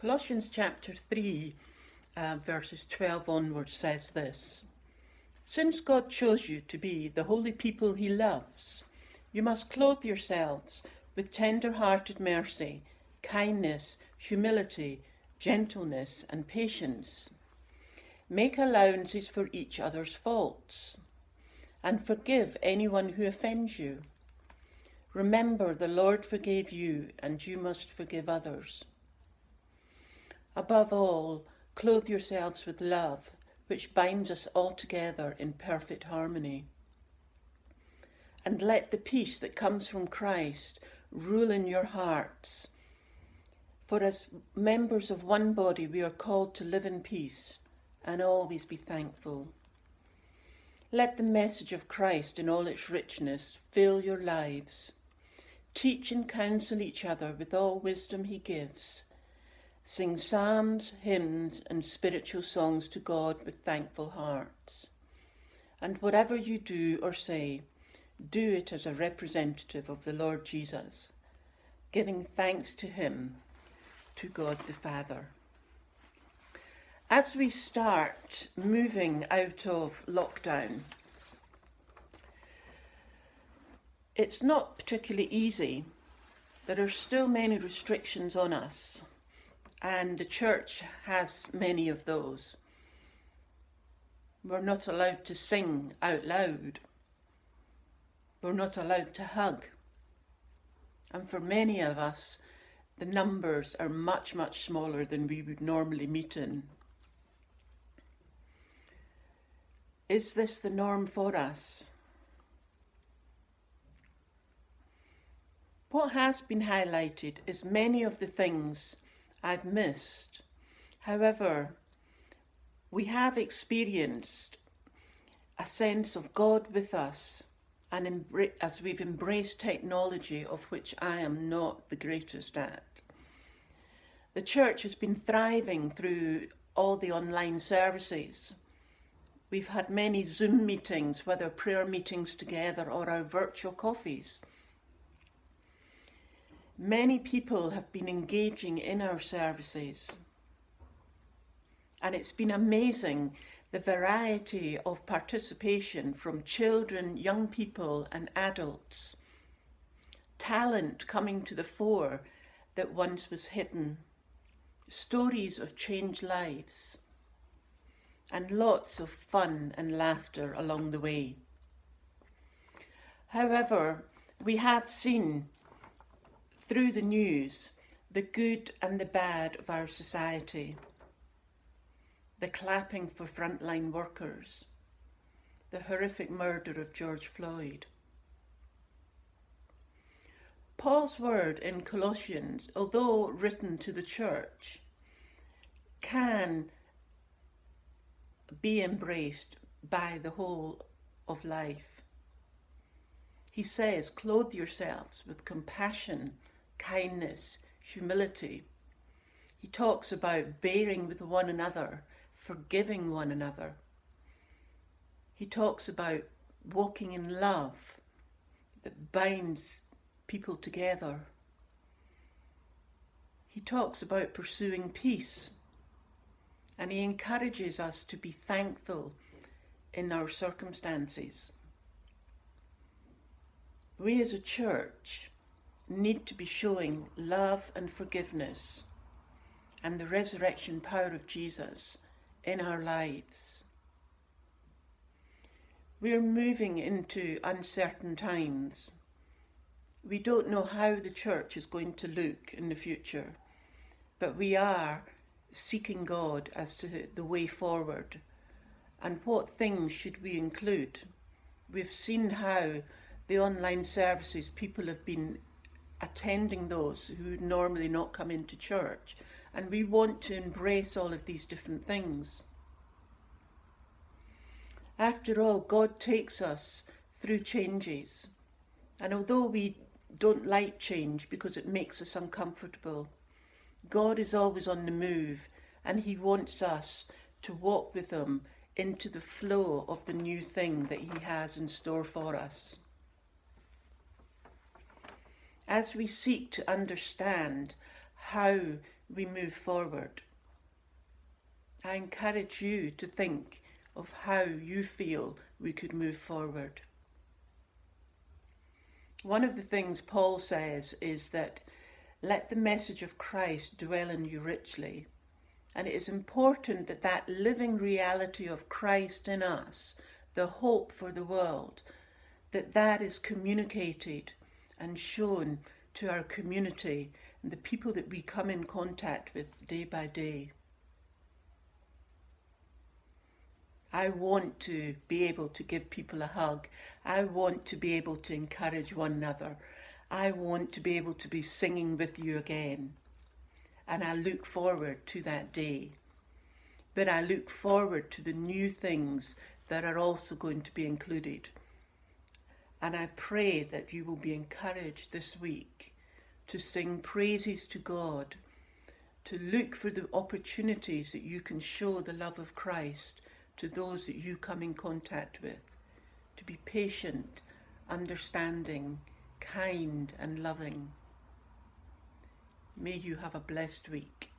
Colossians chapter 3, verses 12 onwards says this: Since God chose you to be the holy people he loves, you must clothe yourselves with tender-hearted mercy, kindness, humility, gentleness, and patience. Make allowances for each other's faults, and forgive anyone who offends you. Remember, the Lord forgave you, and you must forgive others. Above all, clothe yourselves with love, which binds us all together in perfect harmony. And let the peace that comes from Christ rule in your hearts. For as members of one body, we are called to live in peace and always be thankful. Let the message of Christ in all its richness fill your lives. Teach and counsel each other with all wisdom he gives. Sing psalms, hymns, and spiritual songs to God with thankful hearts. And whatever you do or say, do it as a representative of the Lord Jesus, giving thanks to him, to God the Father. As we start moving out of lockdown, it's not particularly easy. There are still many restrictions on us, and the church has many of those. We're not allowed to sing out loud. We're not allowed to hug. And for many of us, the numbers are much, much smaller than we would normally meet in. Is this the norm for us? What has been highlighted is many of the things I've missed. However, we have experienced a sense of God with us, and as we've embraced technology, of which I am not the greatest at. The church has been thriving through all the online services. We've had many Zoom meetings, whether prayer meetings together or our virtual coffees. Many people have been engaging in our services, and it's been amazing the variety of participation from children, young people and adults. Talent coming to the fore that once was hidden. Stories of changed lives. And lots of fun and laughter along the way. However, we have seen through the news the good and the bad of our society. The clapping for frontline workers, the horrific murder of George Floyd. Paul's word in Colossians, although written to the church, can be embraced by the whole of life. He says, clothe yourselves with compassion, kindness, humility. He talks about bearing with one another, forgiving one another. He talks about walking in love that binds people together. He talks about pursuing peace, and he encourages us to be thankful in our circumstances. We as a church need to be showing love and forgiveness and the resurrection power of Jesus in our lives. We're moving into uncertain times. We don't know how the church is going to look in the future, but we are seeking God as to the way forward and what things should we include. We've seen how the online services, people have been attending those who would normally not come into church, and we want to embrace all of these different things. After all, God takes us through changes, and although we don't like change because it makes us uncomfortable, God is always on the move, and he wants us to walk with him into the flow of the new thing that he has in store for us. As we seek to understand how we move forward. I encourage you to think of how you feel we could move forward. One of the things Paul says is that let the message of Christ dwell in you richly. And it is important that that living reality of Christ in us, the hope for the world, that is communicated and shown to our community and the people that we come in contact with day by day. I want to be able to give people a hug. I want to be able to encourage one another. I want to be able to be singing with you again. And I look forward to that day. But I look forward to the new things that are also going to be included. And I pray that you will be encouraged this week to sing praises to God, to look for the opportunities that you can show the love of Christ to those that you come in contact with, to be patient, understanding, kind and loving. May you have a blessed week.